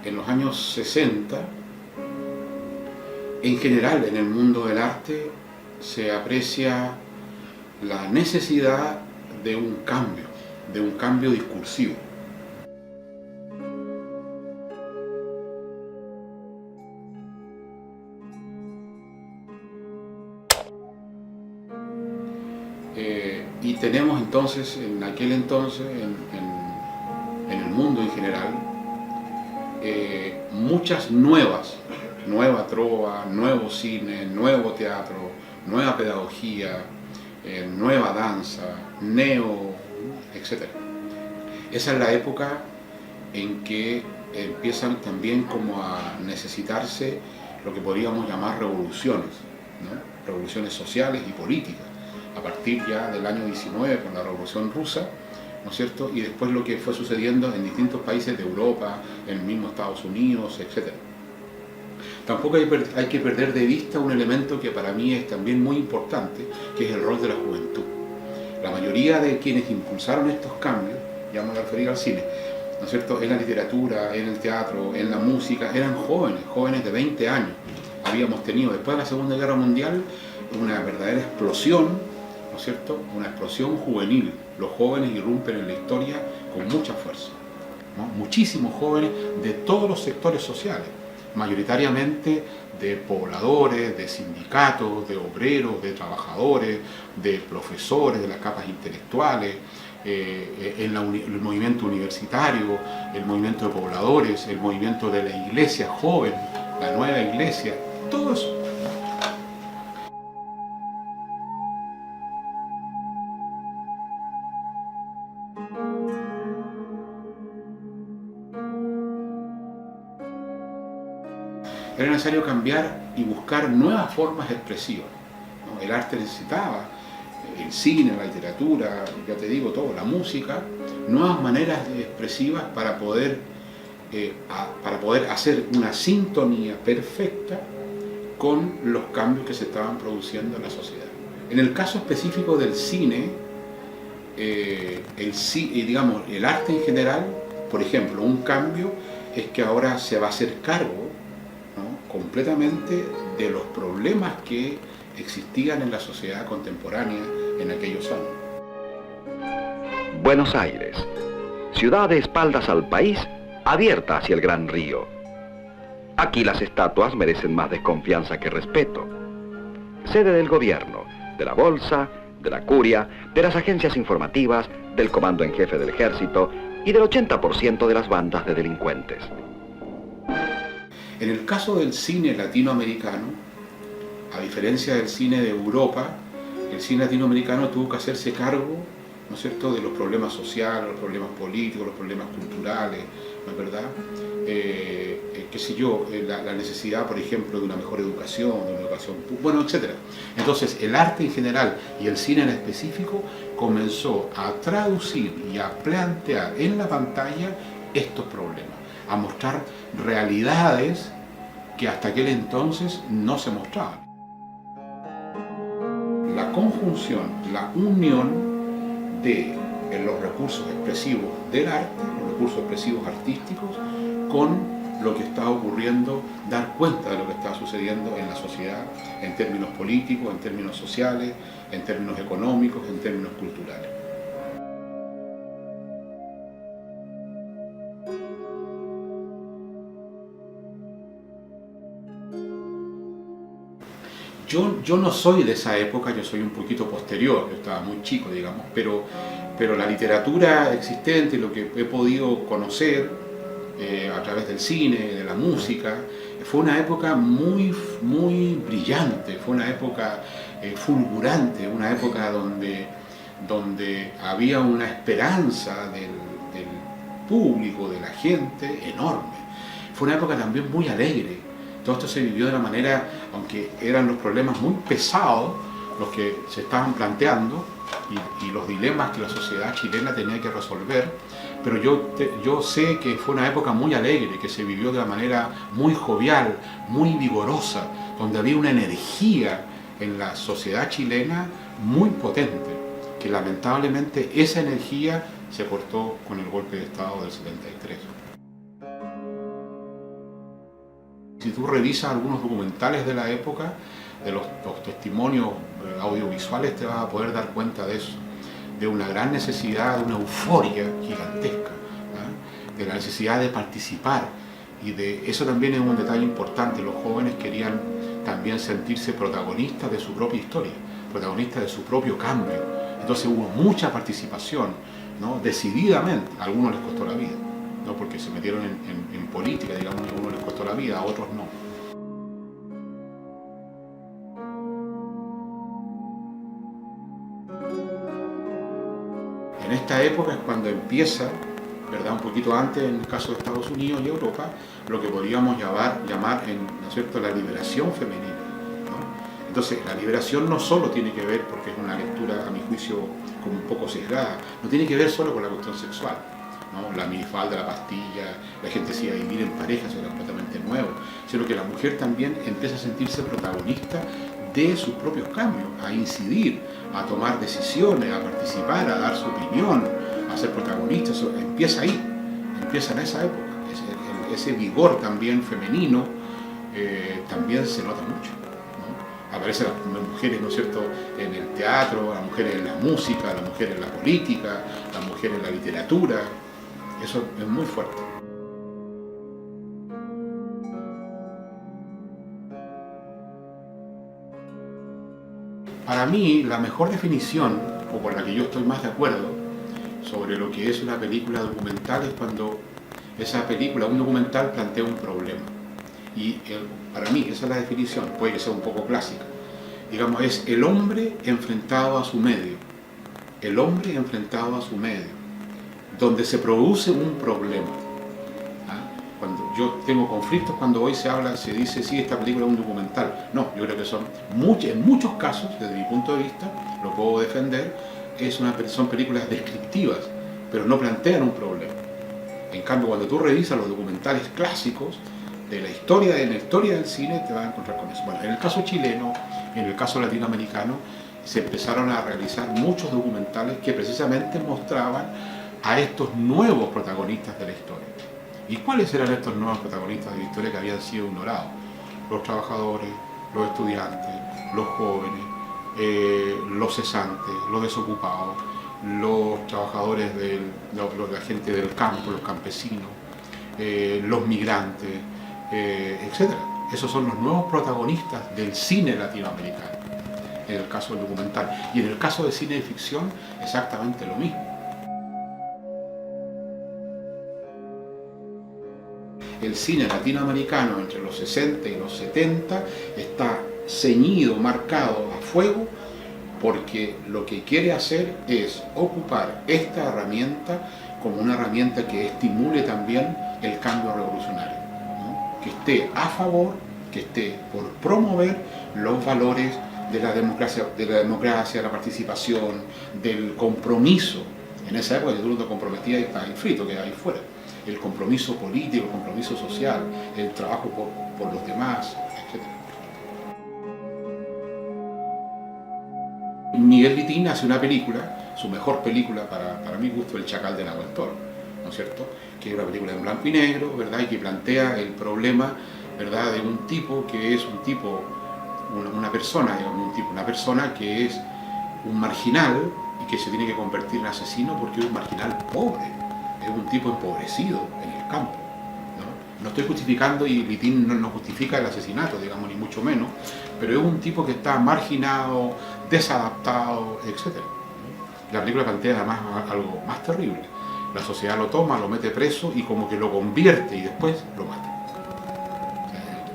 en los años 60, en general en el mundo del arte se aprecia la necesidad de un cambio discursivo. Y tenemos entonces, en aquel entonces, en el mundo en general, muchas nueva trova, nuevo cine, nuevo teatro, nueva pedagogía, nueva danza, etc. Esa es la época en que empiezan también como a necesitarse lo que podríamos llamar revoluciones, ¿no? Revoluciones sociales y políticas, a partir ya del año 19 con la Revolución Rusa, ¿no es cierto? Y después lo que fue sucediendo en distintos países de Europa, en el mismo Estados Unidos, etc. Tampoco hay que perder de vista un elemento que para mí es también muy importante, que es el rol de la juventud. La mayoría de quienes impulsaron estos cambios, ya me voy a referir al cine, ¿no es cierto?, en la literatura, en el teatro, en la música, eran jóvenes de 20 años. Habíamos tenido después de la Segunda Guerra Mundial una verdadera explosión, ¿no es cierto?, una explosión juvenil. Los jóvenes irrumpen en la historia con mucha fuerza, ¿no? Muchísimos jóvenes de todos los sectores sociales, mayoritariamente de pobladores, de sindicatos, de obreros, de trabajadores, de profesores, de las capas intelectuales, el movimiento universitario, el movimiento de pobladores, el movimiento de la iglesia joven, la nueva iglesia, todo eso. Era necesario cambiar y buscar nuevas formas expresivas, ¿no? El arte necesitaba, el cine, la literatura, ya te digo todo, la música, nuevas maneras expresivas para poder hacer una sintonía perfecta con los cambios que se estaban produciendo en la sociedad. En el caso específico del cine, digamos, el arte en general, por ejemplo, un cambio es que ahora se va a hacer cargo, ¿no?, completamente de los problemas que existían en la sociedad contemporánea en aquellos años. Buenos Aires, ciudad de espaldas al país, abierta hacia el gran río. Aquí las estatuas merecen más desconfianza que respeto. Sede del gobierno, de la bolsa, de la curia, de las agencias informativas, del comando en jefe del ejército y del 80% de las bandas de delincuentes. En el caso del cine latinoamericano, a diferencia del cine de Europa, el cine latinoamericano tuvo que hacerse cargo, ¿no es cierto?, de los problemas sociales, los problemas políticos, los problemas culturales, ¿no es verdad? Qué sé yo, la necesidad, por ejemplo, de una mejor educación, bueno, etc. Entonces, el arte en general y el cine en específico comenzó a traducir y a plantear en la pantalla estos problemas, a mostrar realidades que hasta aquel entonces no se mostraban. La conjunción, la unión de los recursos expresivos del arte, los recursos expresivos artísticos, con lo que está ocurriendo, dar cuenta de lo que está sucediendo en la sociedad, en términos políticos, en términos sociales, en términos económicos, en términos culturales. Yo no soy de esa época, yo soy un poquito posterior, yo estaba muy chico, digamos, pero la literatura existente, lo que he podido conocer a través del cine, de la música, fue una época muy brillante, fue una época fulgurante, una época donde había una esperanza del público, de la gente, enorme. Fue una época también muy alegre. Todo esto se vivió de la manera, aunque eran los problemas muy pesados los que se estaban planteando y los dilemas que la sociedad chilena tenía que resolver, pero yo sé que fue una época muy alegre, que se vivió de una manera muy jovial, muy vigorosa, donde había una energía en la sociedad chilena muy potente, que lamentablemente esa energía se cortó con el golpe de Estado del 73. Si tú revisas algunos documentales de la época, de los testimonios audiovisuales, te vas a poder dar cuenta de eso, de una gran necesidad, de una euforia gigantesca, de la necesidad de participar, y de eso también es un detalle importante. Los jóvenes querían también sentirse protagonistas de su propia historia, protagonistas de su propio cambio. Entonces hubo mucha participación, ¿no? Decididamente. A algunos les costó la vida, ¿no? Porque se metieron en política, digamos, a algunos les costó la vida, a otros no. En esta época es cuando empieza, ¿verdad? Un poquito antes, en el caso de Estados Unidos y Europa, lo que podríamos llamar ¿no es cierto?, la liberación femenina, ¿no? Entonces, la liberación no solo tiene que ver, porque es una lectura, a mi juicio, como un poco sesgada, no tiene que ver solo con la cuestión sexual, ¿no? La minifalda, la pastilla, la gente se iba a vivir en pareja, eso era completamente nuevo, sino que la mujer también empieza a sentirse protagonista de sus propios cambios, a incidir, a tomar decisiones, a participar, a dar su opinión, a ser protagonista. Eso empieza ahí, empieza en esa época. Ese vigor también femenino también se nota mucho, ¿no? Aparecen las mujeres, ¿no es cierto?, en el teatro, las mujeres en la música, las mujeres en la política, las mujeres en la literatura. Eso es muy fuerte. Para mí, la mejor definición, o con la que yo estoy más de acuerdo, sobre lo que es una película documental es cuando esa película, un documental, plantea un problema. Y para mí, esa es la definición, puede que sea un poco clásica. Digamos, es el hombre enfrentado a su medio. El hombre enfrentado a su medio, donde se produce un problema. Cuando yo tengo conflictos, cuando hoy se dice, sí, esta película es un documental. No, yo creo que en muchos casos, desde mi punto de vista, lo puedo defender, son películas descriptivas, pero no plantean un problema. En cambio, cuando tú revisas los documentales clásicos de la historia del cine, te vas a encontrar con eso. Bueno, en el caso chileno, en el caso latinoamericano, se empezaron a realizar muchos documentales que precisamente mostraban a estos nuevos protagonistas de la historia. ¿Y cuáles eran estos nuevos protagonistas de la historia que habían sido ignorados? Los trabajadores, los estudiantes, los jóvenes, los cesantes, los desocupados, los trabajadores, la gente del campo, los campesinos, los migrantes, etc. Esos son los nuevos protagonistas del cine latinoamericano, en el caso del documental. Y en el caso del cine de ficción, exactamente lo mismo. El cine latinoamericano entre los 60 y los 70 está ceñido, marcado a fuego, porque lo que quiere hacer es ocupar esta herramienta como una herramienta que estimule también el cambio revolucionario, ¿no? Que esté a favor, que esté por promover los valores de la democracia, la participación, del compromiso. En esa época tú no te comprometías y estabas ahí frito, que ahí fuera. El compromiso político, el compromiso social, el trabajo por los demás, etc. Miguel Litín hace una película, su mejor película para mi gusto, El Chacal de Nahuel Toro, ¿no es cierto?, que es una película en blanco y negro, ¿verdad?, y que plantea el problema, ¿verdad?, de un tipo que es una persona que es un marginal y que se tiene que convertir en asesino porque es un marginal pobre, es un tipo empobrecido en el campo, ¿no? No estoy justificando, y Litín no justifica el asesinato, digamos, ni mucho menos, pero es un tipo que está marginado, desadaptado, etc. La película plantea además algo más terrible. La sociedad lo toma, lo mete preso y como que lo convierte y después lo mata.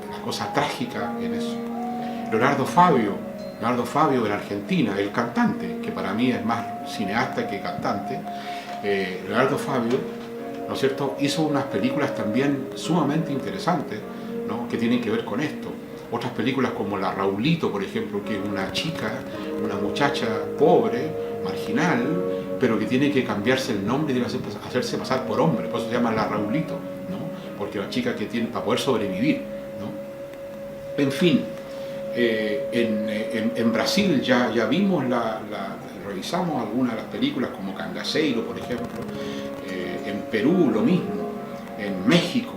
Una cosa trágica en eso. Leonardo Fabio de la Argentina, el cantante, que para mí es más cineasta que cantante, Leonardo Fabio, ¿no es cierto?, hizo unas películas también sumamente interesantes, ¿no?, que tienen que ver con esto. Otras películas como La Raulito, por ejemplo, que es una chica, una muchacha pobre, marginal, pero que tiene que cambiarse el nombre y hacerse pasar por hombre, por eso se llama La Raulito, ¿no?, porque es una chica que tiene para poder sobrevivir, ¿no? En fin, en Brasil ya vimos, revisamos algunas de las películas como Cangaceiro, por ejemplo, en Perú lo mismo, en México,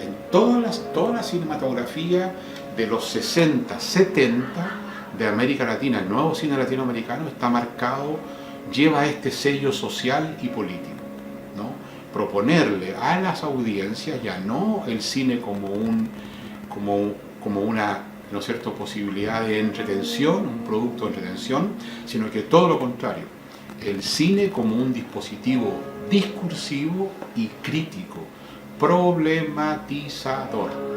en toda la cinematografía de los 60, 70 de América Latina, el nuevo cine latinoamericano está marcado, lleva este sello social y político, ¿no? Proponerle a las audiencias ya no el cine como una, ¿no es cierto?, posibilidad de entretención, un producto de entretención, sino que todo lo contrario, el cine como un dispositivo discursivo y crítico, problematizador.